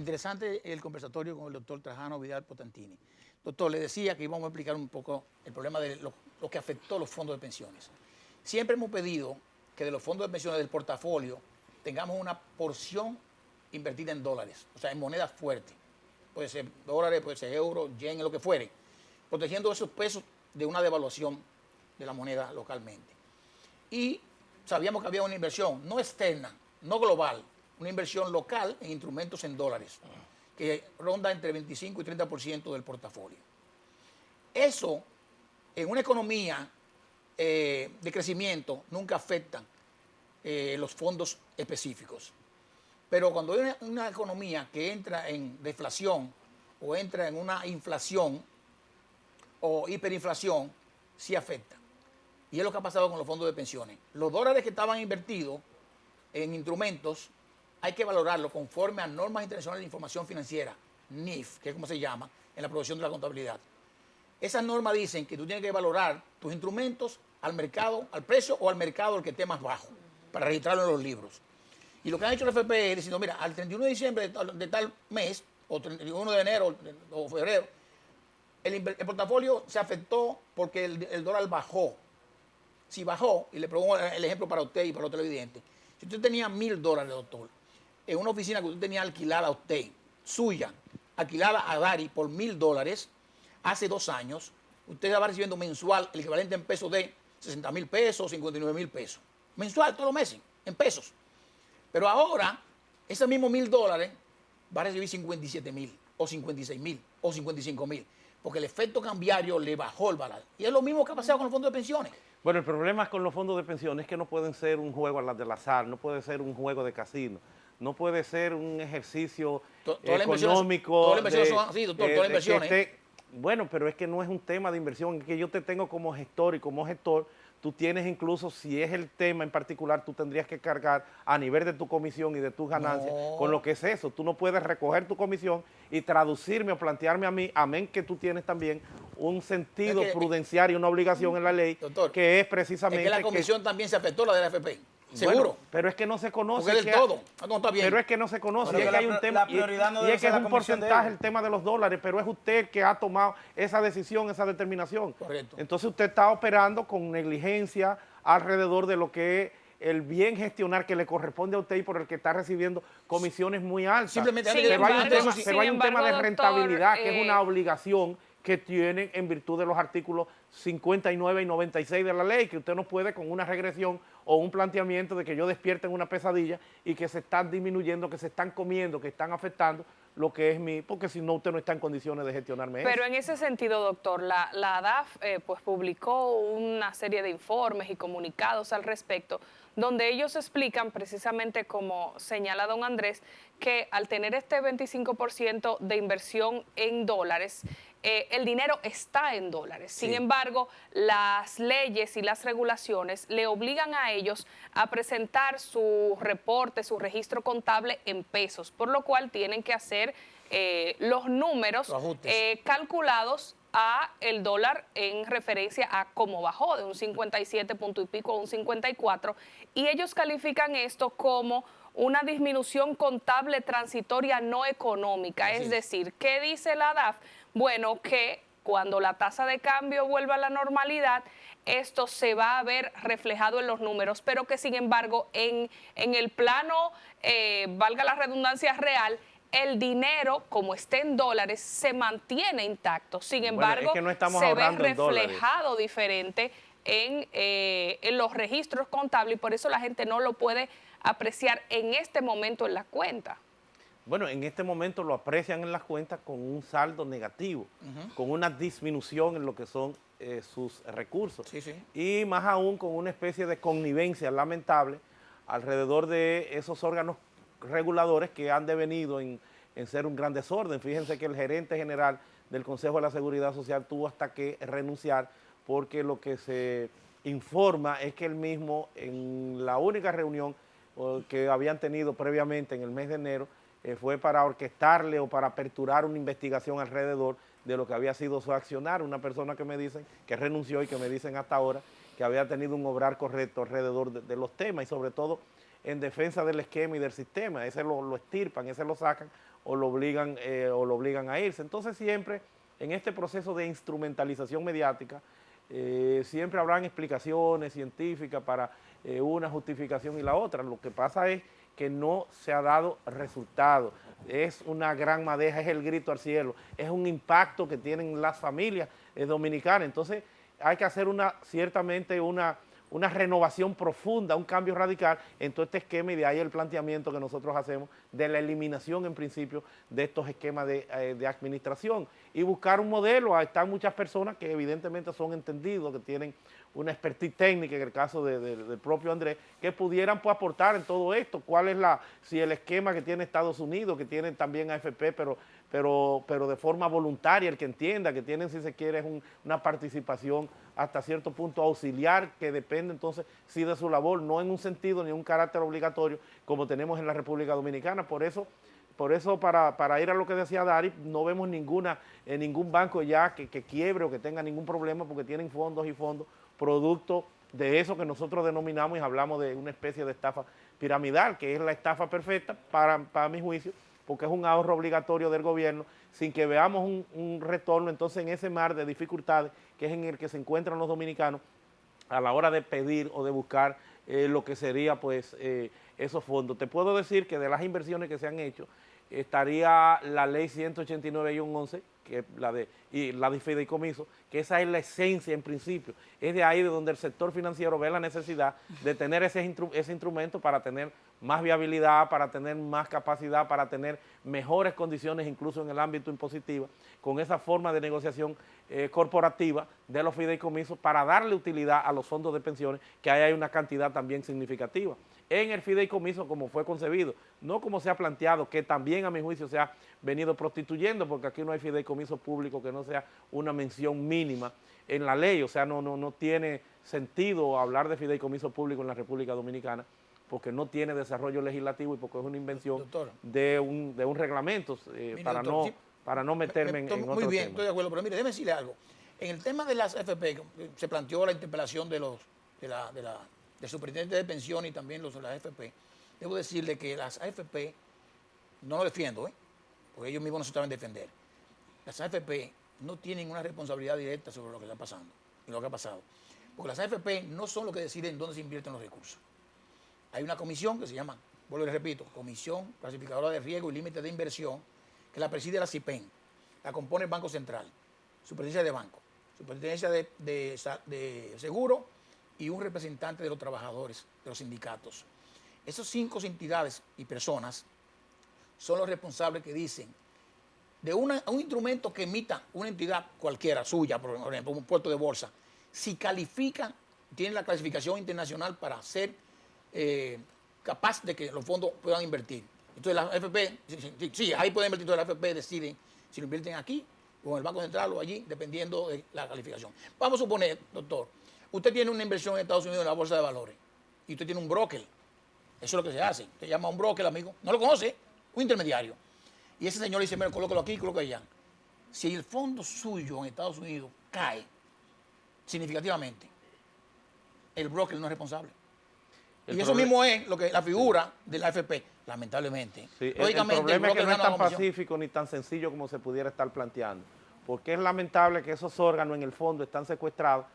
interesante el conversatorio con el doctor Trajano Vidal Potantini. Doctor, le decía que íbamos a explicar un poco el problema de lo que afectó a los fondos de pensiones. Siempre hemos pedido que de los fondos de pensiones del portafolio tengamos una porción invertida en dólares, o sea, en monedas fuertes. Puede ser dólares, puede ser euros, yen, lo que fuere, protegiendo esos pesos de una devaluación de la moneda localmente. Y sabíamos que había una inversión no externa, no global, una inversión local en instrumentos en dólares, que ronda entre 25 y 30% del portafolio. Eso, en una economía de crecimiento, nunca afecta los fondos específicos. Pero cuando hay una economía que entra en deflación o entra en una inflación o hiperinflación, sí afecta. Y es lo que ha pasado con los fondos de pensiones. Los dólares que estaban invertidos en instrumentos hay que valorarlo conforme a normas internacionales de información financiera, NIF, que es como se llama, en la producción de la contabilidad. Esas normas dicen que tú tienes que valorar tus instrumentos al mercado, al precio o al mercado el que esté más bajo, para registrarlo en los libros. Y lo que han hecho el FP es diciendo, mira, al 31 de diciembre de tal mes, o 31 de enero o febrero, el portafolio se afectó porque el dólar bajó. Si bajó, y le pongo el ejemplo para usted y para los televidentes, si usted tenía $1,000, doctor, en una oficina que usted tenía alquilada a usted, suya, alquilada a Dari por $1,000, hace 2 años, usted estaba recibiendo mensual el equivalente en pesos de 60,000 pesos, 59,000 pesos. Mensual, todos los meses, en pesos. Pero ahora, ese mismo $1,000 va a recibir 57,000, o 56,000, o 55,000, porque el efecto cambiario le bajó el valor. Y es lo mismo que ha pasado con los fondos de pensiones. Bueno, el problema con los fondos de pensiones es que no pueden ser un juego del azar, no puede ser un juego de casino, no puede ser un ejercicio económico. Todas las inversiones son así, doctor, todas las inversiones. Bueno, pero es que no es un tema de inversión, es que yo te tengo como gestor y como gestor, tú tienes incluso, si es el tema en particular, tú tendrías que cargar a nivel de tu comisión y de tus ganancias con lo que es eso. Tú no puedes recoger tu comisión y traducirme o plantearme a mí, amén que tú tienes también un sentido prudenciario, una obligación en la ley, doctor, que es precisamente... Es que la comisión también se afectó, la de la AFP. Seguro. Bueno, pero es que no se conoce. Porque del todo. No está bien. Pero es que no se conoce. Y es que hay un tema. Y es que es un porcentaje el tema de los dólares, pero es usted el que ha tomado esa decisión, esa determinación. Correcto. Entonces usted está operando con negligencia alrededor de lo que es el bien gestionar que le corresponde a usted y por el que está recibiendo comisiones muy altas. Simplemente pero hay un tema de rentabilidad que es una obligación que tienen en virtud de los artículos 59 y 96 de la ley, que usted no puede con una regresión o un planteamiento de que yo despierte en una pesadilla y que se están disminuyendo, que se están comiendo, que están afectando lo que es mi, porque si no usted no está en condiciones de gestionarme eso. Pero en ese sentido, doctor, la ADAF pues publicó una serie de informes y comunicados al respecto, donde ellos explican precisamente, como señala don Andrés, que al tener este 25% de inversión en dólares, el dinero está en dólares. Sin embargo, las leyes y las regulaciones le obligan a ellos a presentar su reporte, su registro contable en pesos, por lo cual tienen que hacer los números calculados a el dólar en referencia a cómo bajó de un 57 punto y pico a un 54, y ellos califican esto como una disminución contable transitoria no económica. Es decir, ¿qué dice la ADAF? Bueno, que cuando la tasa de cambio vuelva a la normalidad, esto se va a ver reflejado en los números, pero que sin embargo en el plano, valga la redundancia, real, el dinero, como esté en dólares, se mantiene intacto. Sin embargo, es que no estamos se ve ahorrando reflejado diferente en los registros contables, y por eso la gente no lo puede apreciar en este momento en la cuenta. Bueno, en este momento lo aprecian en las cuentas con un saldo negativo, con una disminución en lo que son sus recursos. Y más aún con una especie de connivencia lamentable alrededor de esos órganos reguladores que han devenido en ser un gran desorden. Fíjense que el gerente general del Consejo de la Seguridad Social tuvo hasta que renunciar, porque lo que se informa es que él mismo, en la única reunión que habían tenido previamente en el mes de enero, fue para orquestarle o para aperturar una investigación alrededor de lo que había sido su accionar. Una persona que me dicen que renunció y que me dicen hasta ahora que había tenido un obrar correcto alrededor de los temas, y sobre todo en defensa del esquema y del sistema. Ese lo extirpan, ese lo sacan o lo obligan a irse. Entonces siempre en este proceso de instrumentalización mediática, siempre habrán explicaciones científicas para una justificación y la otra. Lo que pasa es que no se ha dado resultado. Es una gran madeja, es el grito al cielo, es un impacto que tienen las familias dominicanas. Entonces hay que hacer ciertamente una renovación profunda, un cambio radical en todo este esquema, y de ahí el planteamiento que nosotros hacemos de la eliminación en principio de estos esquemas de administración y buscar un modelo. Están muchas personas que evidentemente son entendidos, que tienen una expertise técnica, en el caso del propio Andrés, que pudieran pues aportar en todo esto. ¿Cuál es si el esquema que tiene Estados Unidos, que tienen también AFP, pero de forma voluntaria, el que entienda, que tienen, si se quiere, es una participación hasta cierto punto auxiliar, que depende entonces sí de su labor, no en un sentido ni un carácter obligatorio como tenemos en la República Dominicana. Por eso para ir a lo que decía Dari, no vemos ningún banco ya que quiebre o que tenga ningún problema, porque tienen fondos y fondos producto de eso que nosotros denominamos y hablamos de una especie de estafa piramidal, que es la estafa perfecta para mi juicio, porque es un ahorro obligatorio del gobierno sin que veamos un retorno. Entonces, en ese mar de dificultades que es en el que se encuentran los dominicanos a la hora de pedir o de buscar lo que sería pues esos fondos. Te puedo decir que de las inversiones que se han hecho estaría la ley 189-11, que es la de fideicomiso, que esa es la esencia en principio. Es de ahí de donde el sector financiero ve la necesidad de tener ese instrumento para tener más viabilidad, para tener más capacidad, para tener mejores condiciones incluso en el ámbito impositivo, con esa forma de negociación corporativa de los fideicomisos, para darle utilidad a los fondos de pensiones, que ahí hay una cantidad también significativa. En el fideicomiso como fue concebido, no como se ha planteado, que también a mi juicio se ha venido prostituyendo, porque aquí no hay fideicomiso público que no sea una mención mínima en la ley. O sea, no tiene sentido hablar de fideicomiso público en la República Dominicana, porque no tiene desarrollo legislativo y porque es una invención, doctor, de un reglamento, para no meterme en otro Muy bien, tema. Estoy de acuerdo, pero mire, déjeme decirle algo. En el tema de las AFP, se planteó la interpelación del superintendente de pensiones y también los de las AFP. Debo decirle que las AFP, no lo defiendo, porque ellos mismos no se saben defender. Las AFP no tienen una responsabilidad directa sobre lo que está pasando y lo que ha pasado. Porque las AFP no son los que deciden dónde se invierten los recursos. Hay una comisión que se llama, vuelvo y repito, Comisión Clasificadora de Riesgo y Límites de Inversión, que la preside la CIPEN, la compone el Banco Central, Superintendencia de Banco, Superintendencia de Seguro y un representante de los trabajadores, de los sindicatos. Esas 5 entidades y personas son los responsables que dicen de un instrumento que emita una entidad cualquiera, suya, por ejemplo, un puerto de bolsa, si califica, tiene la clasificación internacional para ser capaz de que los fondos puedan invertir. Entonces las AFP, sí, ahí pueden invertir, entonces las AFP deciden si lo invierten aquí o en el Banco Central o allí, dependiendo de la calificación. Vamos a suponer, doctor, usted tiene una inversión en Estados Unidos en la bolsa de valores y usted tiene un broker. Eso es lo que se hace. Usted llama a un broker, amigo, no lo conoce, un intermediario. Y ese señor le dice, mira, colócalo aquí, colócalo allá. Si el fondo suyo en Estados Unidos cae significativamente, el broker no es responsable. Y eso mismo es lo que la figura de la AFP, lamentablemente. Sí, el problema es que no es tan pacífico ni tan sencillo como se pudiera estar planteando, porque es lamentable que esos órganos en el fondo están secuestrados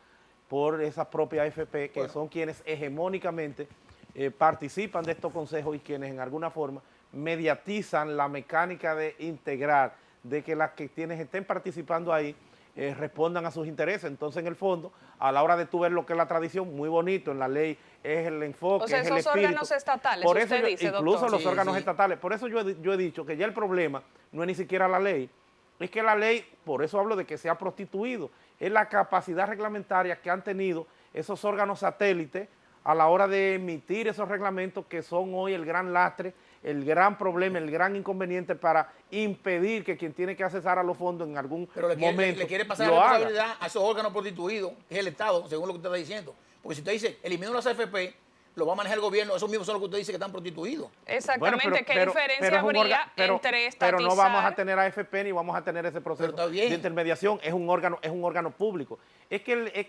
por esas propias AFP, que son quienes hegemónicamente participan de estos consejos y quienes en alguna forma mediatizan la mecánica de integrar, de que las que estén participando ahí respondan a sus intereses. Entonces, en el fondo, a la hora de tú ver lo que es la tradición, muy bonito, en la ley es el enfoque, o sea, es el espíritu. Órganos estatales, por eso usted dice, incluso doctor. los órganos estatales. Por eso yo he dicho que ya el problema no es ni siquiera la ley, es que la ley, por eso hablo de que se ha prostituido, es la capacidad reglamentaria que han tenido esos órganos satélites a la hora de emitir esos reglamentos, que son hoy el gran lastre, el gran problema, el gran inconveniente para impedir que quien tiene que accesar a los fondos en algún momento le quiere pasar la responsabilidad a esos órganos prostituidos, que es el Estado, según lo que usted está diciendo. Porque si usted dice, eliminó las AFP, lo va a manejar el gobierno, esos mismos son los que usted dice que están prostituidos. Exactamente, bueno, ¿qué diferencia habría entre estatizar? Pero no vamos a tener AFP ni vamos a tener ese proceso de intermediación, es un órgano público.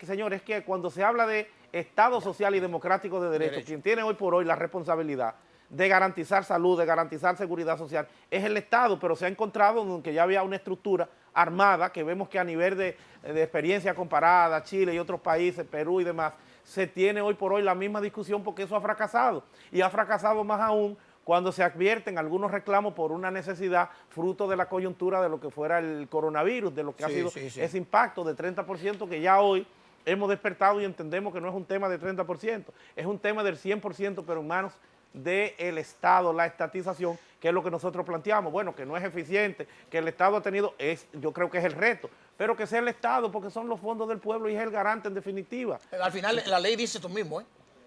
Señor, es que cuando se habla de Estado social y democrático de derecho, quien tiene hoy por hoy la responsabilidad de garantizar salud, de garantizar seguridad social, es el Estado, pero se ha encontrado en que ya había una estructura armada, que vemos que a nivel de experiencia comparada, Chile y otros países, Perú y demás, se tiene hoy por hoy la misma discusión porque eso ha fracasado. Y ha fracasado más aún cuando se advierten algunos reclamos por una necesidad fruto de la coyuntura de lo que fuera el coronavirus, de lo que ha sido ese impacto de 30% que ya hoy hemos despertado y entendemos que no es un tema de 30%, es un tema del 100%, pero en manos del Estado, la estatización, que es lo que nosotros planteamos. Bueno, que no es eficiente, que el Estado ha tenido, yo creo que es el reto, pero que sea el Estado, porque son los fondos del pueblo y es el garante en definitiva. Al final la ley dice esto mismo,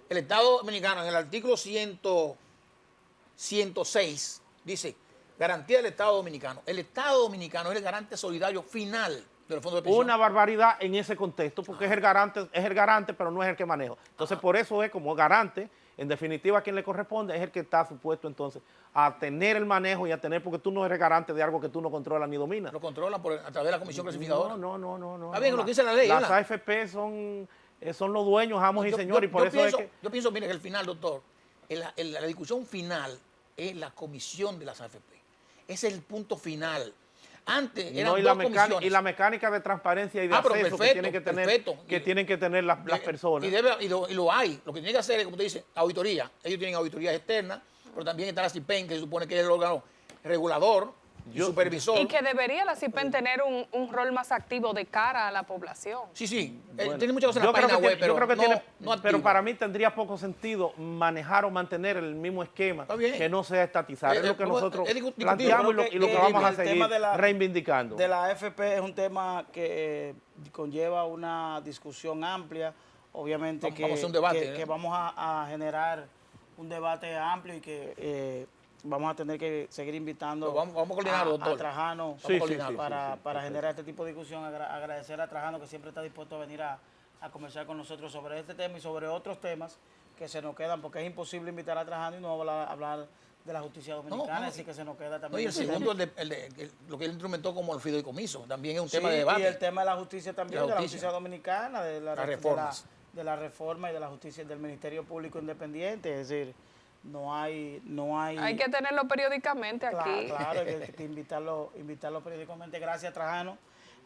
el Estado dominicano en el artículo 106 dice, garantía del Estado dominicano. El Estado dominicano es el garante solidario final de los fondos de pensión. Una barbaridad en ese contexto, porque es el garante, pero no es el que maneja. Entonces, por eso es como garante. En definitiva, a quien le corresponde es el que está supuesto entonces a tener el manejo y a tener, porque tú no eres garante de algo que tú no controlas ni dominas. Lo controlan a través de la comisión clasificadora. No. Está bien, lo que dice la ley. Las AFP son los dueños, amos y señores, y por eso es que... Yo pienso, mire, que el final, doctor, la discusión final es la comisión de las AFP. Ese es el punto final. Antes eran dos comisiones. Y la mecánica de transparencia y de acceso que tienen que tener las personas. Y lo hay. Lo que tiene que hacer es, como usted dice, auditoría. Ellos tienen auditorías externas, pero también está la CIPEN, que se supone que es el órgano regulador y supervisor. Y que debería la CIPEN tener un rol más activo de cara a la población. Sí. Bueno, tiene muchas cosas en la página web, pero para mí tendría poco sentido manejar o mantener el mismo esquema que no sea estatizar. Es lo que nosotros planteamos y lo que vamos a seguir reivindicando. De la AFP es un tema que conlleva una discusión amplia. Obviamente que vamos a generar un debate amplio y que... vamos a tener que seguir invitando vamos a coordinar, doctor. A Trajano para generar este tipo de discusión. Agradecer a Trajano que siempre está dispuesto a venir a conversar con nosotros sobre este tema y sobre otros temas que se nos quedan, porque es imposible invitar a Trajano y no hablar de la justicia dominicana, así que se nos queda también. Y el segundo, lo que él instrumentó como el fideicomiso, también es un tema de debate. Y el tema de la justicia también, de la justicia dominicana, de la reforma y de la justicia del Ministerio Público Independiente, es decir... No hay... Hay que tenerlo periódicamente aquí. Claro, hay que invitarlo periódicamente. Gracias, Trajano.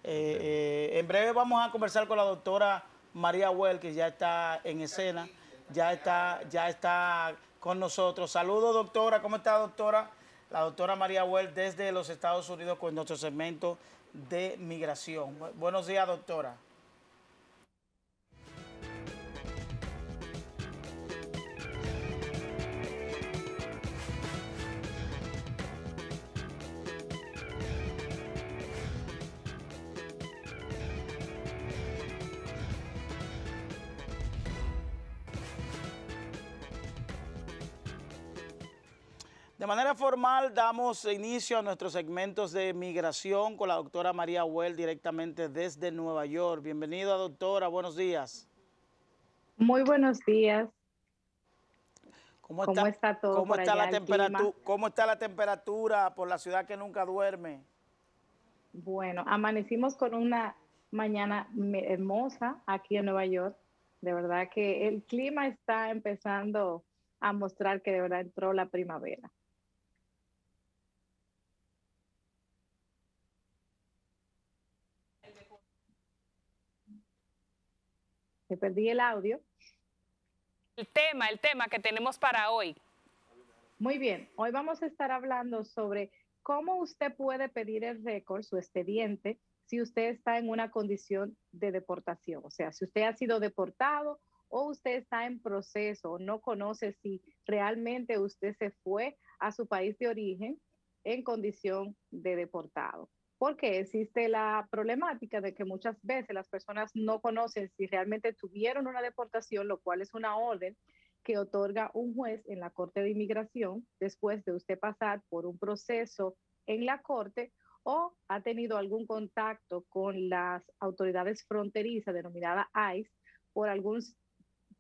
En breve vamos a conversar con la doctora María Well, que ya está en escena, ya está con nosotros. Saludos, doctora. ¿Cómo está, doctora? La doctora María Well desde los Estados Unidos con nuestro segmento de migración. Buenos días, doctora. De manera formal damos inicio a nuestros segmentos de migración con la doctora María Well directamente desde Nueva York. Bienvenida, doctora, buenos días. Muy buenos días. ¿Cómo está todo? ¿Cómo está la temperatura? ¿Cómo está la temperatura por la ciudad que nunca duerme? Bueno, amanecimos con una mañana hermosa aquí en Nueva York. De verdad que el clima está empezando a mostrar que de verdad entró la primavera. Me perdí el audio. El tema que tenemos para hoy. Muy bien, hoy vamos a estar hablando sobre cómo usted puede pedir el récord, su expediente, si usted está en una condición de deportación. O sea, si usted ha sido deportado o usted está en proceso, no conoce si realmente usted se fue a su país de origen en condición de deportado. Porque existe la problemática de que muchas veces las personas no conocen si realmente tuvieron una deportación, lo cual es una orden que otorga un juez en la Corte de Inmigración después de usted pasar por un proceso en la Corte o ha tenido algún contacto con las autoridades fronterizas denominadas ICE por algún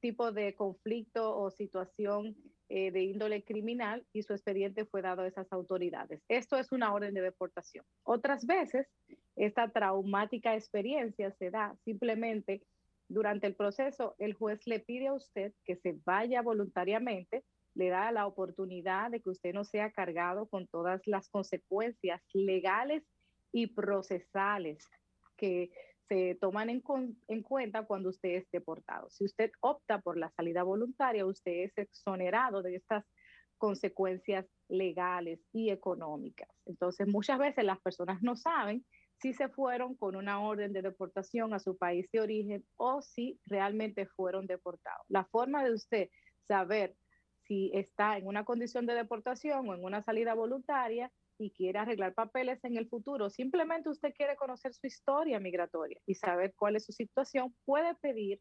tipo de conflicto o situación de índole criminal y su expediente fue dado a esas autoridades. Esto es una orden de deportación. Otras veces, esta traumática experiencia se da simplemente durante el proceso, el juez le pide a usted que se vaya voluntariamente, le da la oportunidad de que usted no sea cargado con todas las consecuencias legales y procesales que se toman en cuenta cuando usted es deportado. Si usted opta por la salida voluntaria, usted es exonerado de estas consecuencias legales y económicas. Entonces, muchas veces las personas no saben si se fueron con una orden de deportación a su país de origen o si realmente fueron deportados. La forma de usted saber si está en una condición de deportación o en una salida voluntaria y quiere arreglar papeles en el futuro, simplemente usted quiere conocer su historia migratoria y saber cuál es su situación, puede pedir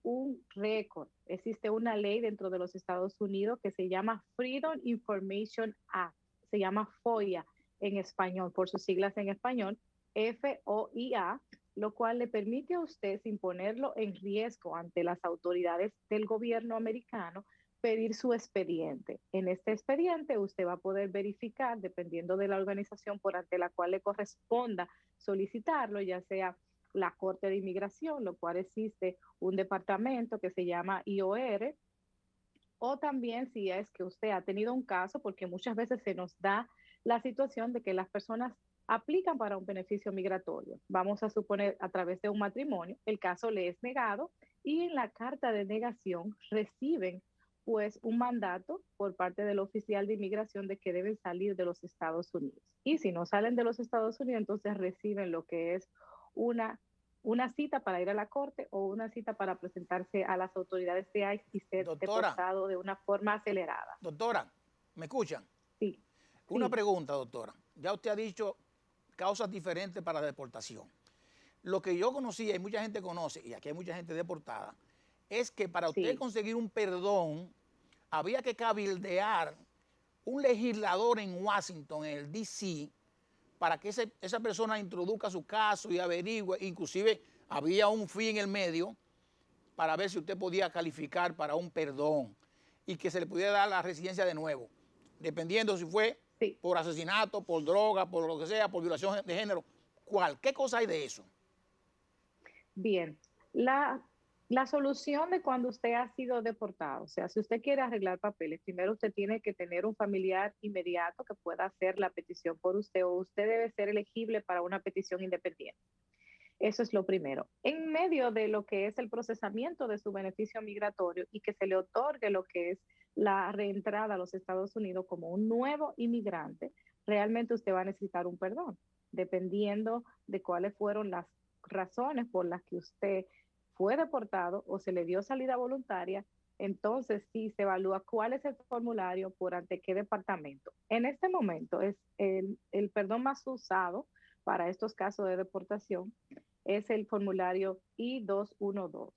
un récord. Existe una ley dentro de los Estados Unidos que se llama Freedom Information Act, se llama FOIA en español, por sus siglas en español, FOIA, lo cual le permite a usted, sin ponerlo en riesgo ante las autoridades del gobierno americano, pedir su expediente. En este expediente usted va a poder verificar, dependiendo de la organización por ante la cual le corresponda solicitarlo, ya sea la Corte de Inmigración, lo cual existe un departamento que se llama IOR, o también si es que usted ha tenido un caso, porque muchas veces se nos da la situación de que las personas aplican para un beneficio migratorio. Vamos a suponer a través de un matrimonio, el caso le es negado y en la carta de negación reciben pues un mandato por parte del oficial de inmigración de que deben salir de los Estados Unidos. Y si no salen de los Estados Unidos, entonces reciben lo que es una cita para ir a la corte o una cita para presentarse a las autoridades de ICE y ser deportado de una forma acelerada. Doctora, ¿me escuchan? Sí. Una pregunta, doctora. Ya usted ha dicho causas diferentes para la deportación. Lo que yo conocía y mucha gente conoce, y aquí hay mucha gente deportada, es que para usted conseguir un perdón había que cabildear un legislador en Washington, en el D.C., para que esa persona introduzca su caso y averigüe. Inclusive había un fee en el medio para ver si usted podía calificar para un perdón y que se le pudiera dar la residencia de nuevo, dependiendo si fue por asesinato, por droga, por lo que sea, por violación de género. ¿Qué cosa hay de eso? Bien, la solución de cuando usted ha sido deportado, o sea, si usted quiere arreglar papeles, primero usted tiene que tener un familiar inmediato que pueda hacer la petición por usted o usted debe ser elegible para una petición independiente. Eso es lo primero. En medio de lo que es el procesamiento de su beneficio migratorio y que se le otorgue lo que es la reentrada a los Estados Unidos como un nuevo inmigrante, realmente usted va a necesitar un perdón, dependiendo de cuáles fueron las razones por las que usted fue deportado o se le dio salida voluntaria. Entonces sí se evalúa cuál es el formulario por ante qué departamento. En este momento es el perdón más usado para estos casos de deportación es el formulario I-212,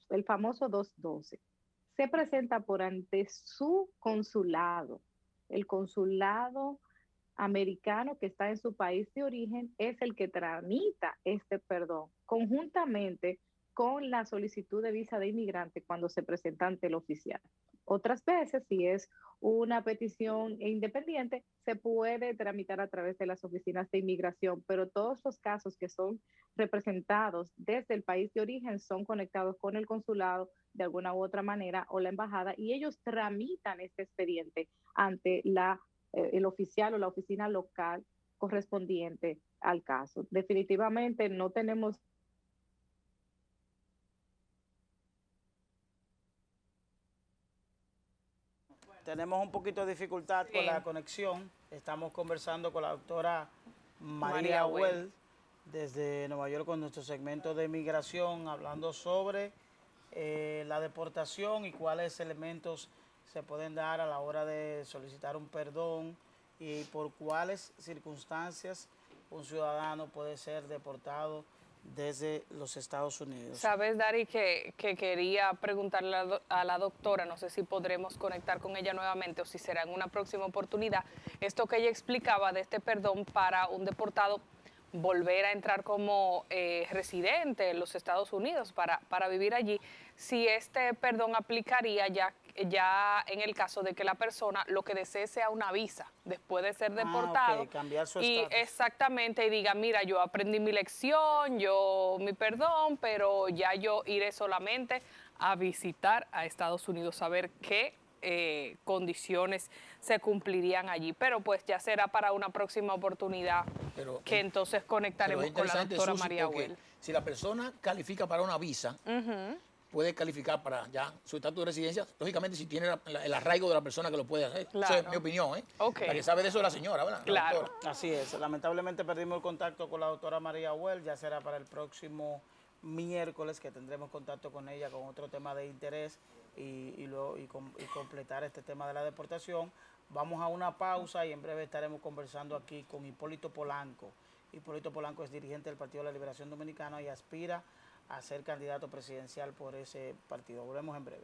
el famoso 212. Se presenta por ante su consulado. El consulado americano que está en su país de origen es el que tramita este perdón conjuntamente con la solicitud de visa de inmigrante cuando se presenta ante el oficial. Otras veces, si es una petición independiente, se puede tramitar a través de las oficinas de inmigración, pero todos los casos que son representados desde el país de origen son conectados con el consulado de alguna u otra manera o la embajada y ellos tramitan este expediente ante el oficial o la oficina local correspondiente al caso. Definitivamente no tenemos Tenemos un poquito de dificultad con la conexión. Estamos conversando con la doctora María Well desde Nueva York con nuestro segmento de migración, hablando sobre la deportación y cuáles elementos se pueden dar a la hora de solicitar un perdón y por cuáles circunstancias un ciudadano puede ser deportado desde los Estados Unidos. Sabes, Dari, que quería preguntarle a la doctora, no sé si podremos conectar con ella nuevamente o si será en una próxima oportunidad, esto que ella explicaba de este perdón para un deportado. volver a entrar como residente en los Estados Unidos para vivir allí, si este perdón aplicaría ya en el caso de que la persona lo que desee sea una visa después de ser deportado. Okay. Cambiar su y estatus. exactamente, y diga, mira, yo aprendí mi lección, mi perdón, pero ya yo iré solamente a visitar a Estados Unidos, a ver qué condiciones se cumplirían allí. Pero pues ya será para una próxima oportunidad que entonces conectaremos con la doctora María Well. Si la persona califica para una visa, puede calificar para ya su estatus de residencia, lógicamente si tiene el arraigo de la persona que lo puede hacer. Claro. Esa es mi opinión, ¿eh? Okay. La que sabe de eso es la señora, ¿verdad? Claro. Así es, lamentablemente perdimos el contacto con la doctora María Well, ya será para el próximo miércoles que tendremos contacto con ella con otro tema de interés y completar este tema de la deportación. Vamos a una pausa y en breve estaremos conversando aquí con Hipólito Polanco. Hipólito Polanco es dirigente del Partido de la Liberación Dominicana y aspira a ser candidato presidencial por ese partido. Volvemos en breve.